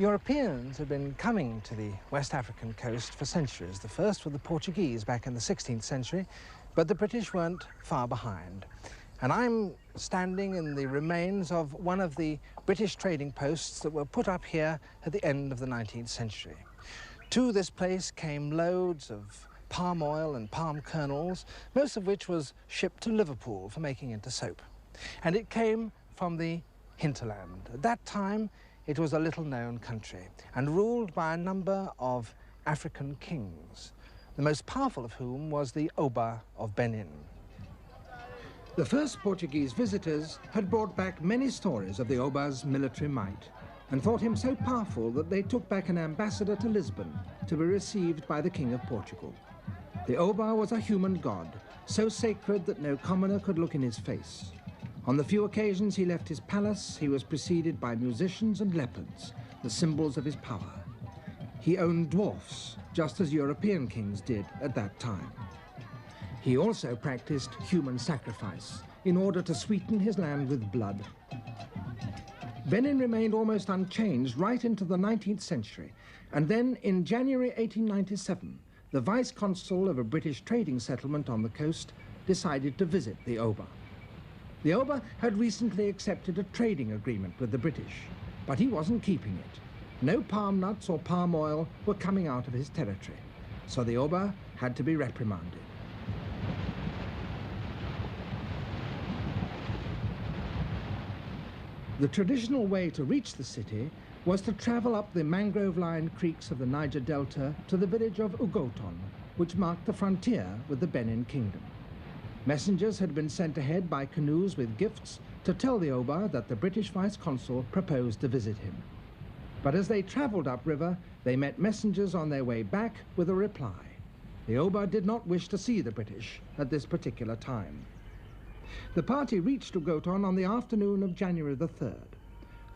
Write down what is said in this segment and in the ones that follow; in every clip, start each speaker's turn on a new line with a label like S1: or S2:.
S1: Europeans had been coming to the West African coast for centuries. The first were the Portuguese back in the 16th century, but the British weren't far behind. And I'm standing in the remains of one of the British trading posts that were put up here at the end of the 19th century. To this place came loads of palm oil and palm kernels, most of which was shipped to Liverpool for making into soap. And it came from the hinterland. At that time, it was a little-known country and ruled by a number of African kings, the most powerful of whom was the Oba of Benin. The first Portuguese visitors had brought back many stories of the Oba's military might and thought him so powerful that they took back an ambassador to Lisbon to be received by the King of Portugal. The Oba was a human god, so sacred that no commoner could look in his face. On the few occasions he left his palace, he was preceded by musicians and leopards, the symbols of his power. He owned dwarfs, just as European kings did at that time. He also practiced human sacrifice in order to sweeten his land with blood. Benin remained almost unchanged right into the 19th century, and then in January 1897, the vice-consul of a British trading settlement on the coast decided to visit the Oba. The Oba had recently accepted a trading agreement with the British, but he wasn't keeping it. No palm nuts or palm oil were coming out of his territory, so the Oba had to be reprimanded. The traditional way to reach the city was to travel up the mangrove-lined creeks of the Niger Delta to the village of Ugoton, which marked the frontier with the Benin Kingdom. Messengers had been sent ahead by canoes with gifts to tell the Oba that the British vice-consul proposed to visit him. But as they traveled upriver, they met messengers on their way back with a reply. The Oba did not wish to see the British at this particular time. The party reached Ugoton on the afternoon of January the 3rd.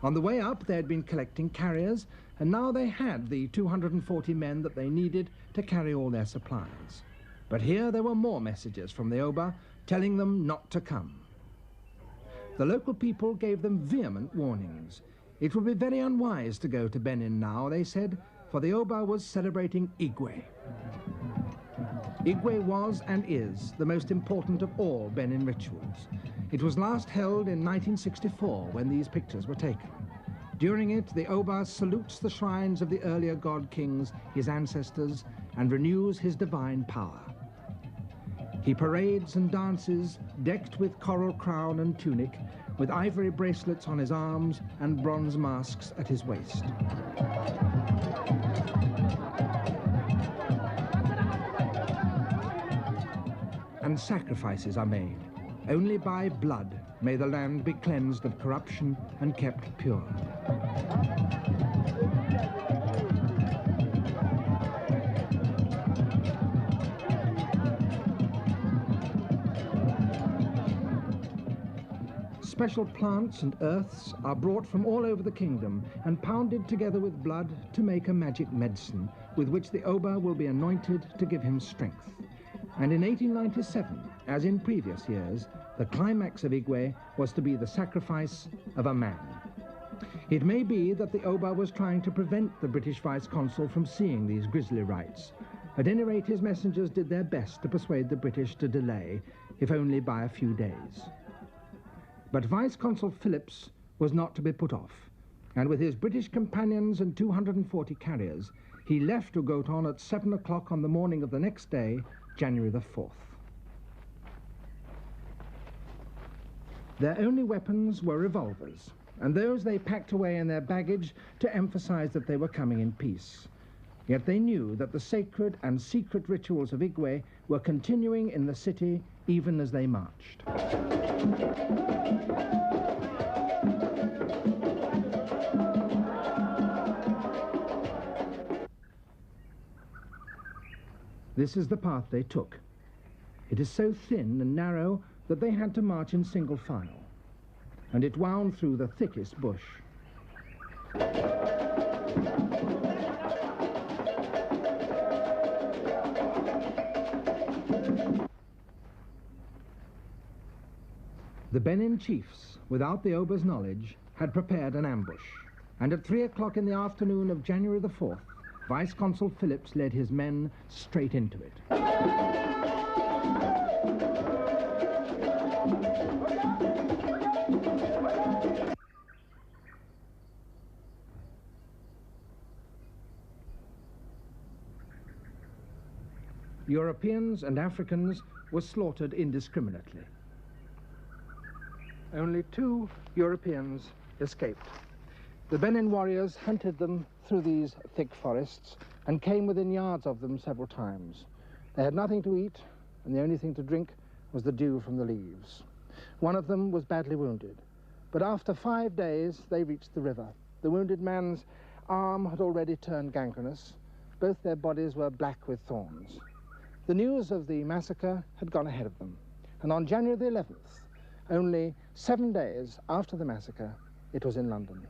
S1: On the way up, they had been collecting carriers, and now they had the 240 men that they needed to carry all their supplies. But here there were more messages from the Oba telling them not to come. The local people gave them vehement warnings. It would be very unwise to go to Benin now, they said, for the Oba was celebrating Igwe. Igwe was and is the most important of all Benin rituals. It was last held in 1964 when these pictures were taken. During it, the Oba salutes the shrines of the earlier god kings, his ancestors, and renews his divine power. He parades and dances, decked with coral crown and tunic, with ivory bracelets on his arms and bronze masks at his waist. And sacrifices are made. Only by blood may the land be cleansed of corruption and kept pure. Special plants and earths are brought from all over the kingdom and pounded together with blood to make a magic medicine with which the Oba will be anointed to give him strength. And in 1897, as in previous years, the climax of Igwe was to be the sacrifice of a man. It may be that the Oba was trying to prevent the British vice-consul from seeing these grisly rites. At any rate, his messengers did their best to persuade the British to delay, if only by a few days. But Vice-Consul Phillips was not to be put off, and with his British companions and 240 carriers, he left Ugoton at 7 o'clock on the morning of the next day, January the 4th. Their only weapons were revolvers, and those they packed away in their baggage to emphasize that they were coming in peace. Yet they knew that the sacred and secret rituals of Igwe were continuing in the city even as they marched. This is the path they took. It is so thin and narrow that they had to march in single file, and it wound through the thickest bush. The Benin chiefs, without the Oba's knowledge, had prepared an ambush. and at 3 o'clock in the afternoon of January the 4th, Vice-Consul Phillips led his men straight into it. Europeans and Africans were slaughtered indiscriminately. Only 2 Europeans escaped. The Benin warriors hunted them through these thick forests and came within yards of them several times. They had nothing to eat, and the only thing to drink was the dew from the leaves. One of them was badly wounded, but after 5 days they reached the river. The wounded man's arm had already turned gangrenous. Both their bodies were black with thorns. The news of the massacre had gone ahead of them, and on January the 11th, only 7 days after the massacre, it was in London.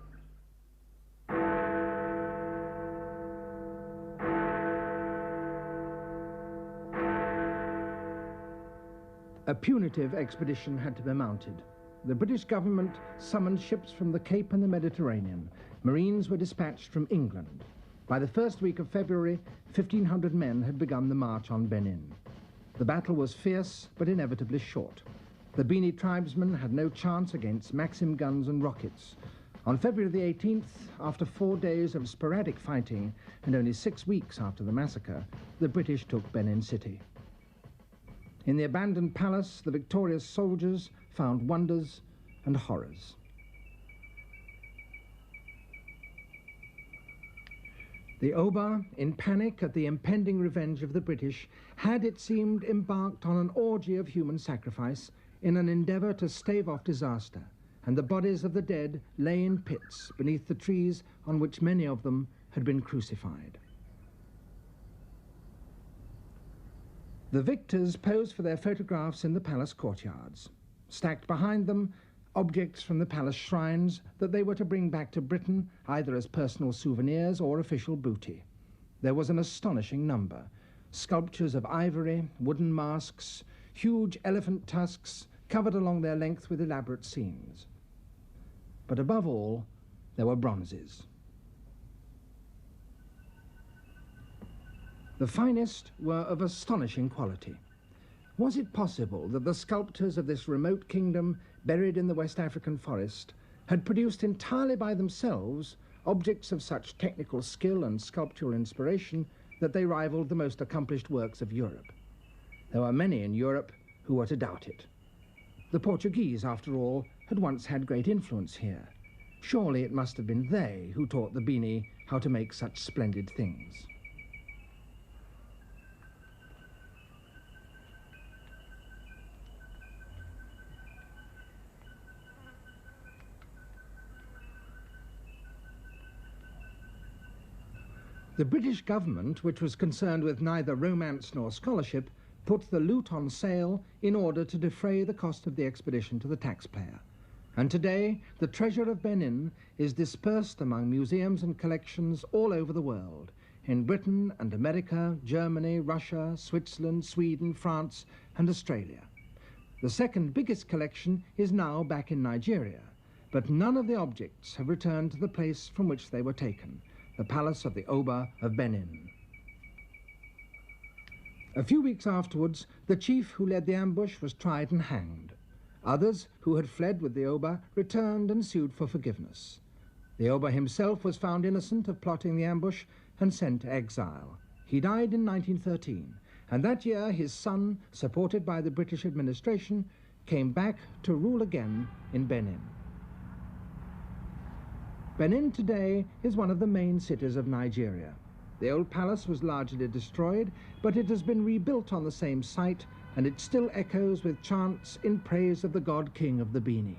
S1: A punitive expedition had to be mounted. The British government summoned ships from the Cape and the Mediterranean. Marines were dispatched from England. By the first week of February, 1,500 men had begun the march on Benin. The battle was fierce, but inevitably short. The Bini tribesmen had no chance against Maxim guns and rockets. On February the 18th, after 4 days of sporadic fighting and only 6 weeks after the massacre, the British took Benin City. In the abandoned palace, the victorious soldiers found wonders and horrors. The Oba, in panic at the impending revenge of the British, had, it seemed, embarked on an orgy of human sacrifice in an endeavour to stave off disaster, and the bodies of the dead lay in pits beneath the trees on which many of them had been crucified. The victors posed for their photographs in the palace courtyards. Stacked behind them, objects from the palace shrines that they were to bring back to Britain either as personal souvenirs or official booty. There was an astonishing number: sculptures of ivory, wooden masks, huge elephant tusks covered along their length with elaborate scenes. But above all, there were bronzes. The finest were of astonishing quality. Was it possible that the sculptors of this remote kingdom, buried in the West African forest, had produced entirely by themselves objects of such technical skill and sculptural inspiration that they rivaled the most accomplished works of Europe? There were many in Europe who were to doubt it. The Portuguese, after all, had once had great influence here. Surely it must have been they who taught the Bini how to make such splendid things. The British government, which was concerned with neither romance nor scholarship, put the loot on sale in order to defray the cost of the expedition to the taxpayer. And today, the treasure of Benin is dispersed among museums and collections all over the world, in Britain and America, Germany, Russia, Switzerland, Sweden, France, and Australia. The second biggest collection is now back in Nigeria, but none of the objects have returned to the place from which they were taken, the palace of the Oba of Benin. A few weeks afterwards, the chief who led the ambush was tried and hanged. Others, who had fled with the Oba, returned and sued for forgiveness. The Oba himself was found innocent of plotting the ambush and sent to exile. He died in 1913, and that year his son, supported by the British administration, came back to rule again in Benin. Benin today is one of the main cities of Nigeria. The old palace was largely destroyed, but it has been rebuilt on the same site, and it still echoes with chants in praise of the god king of the Bini.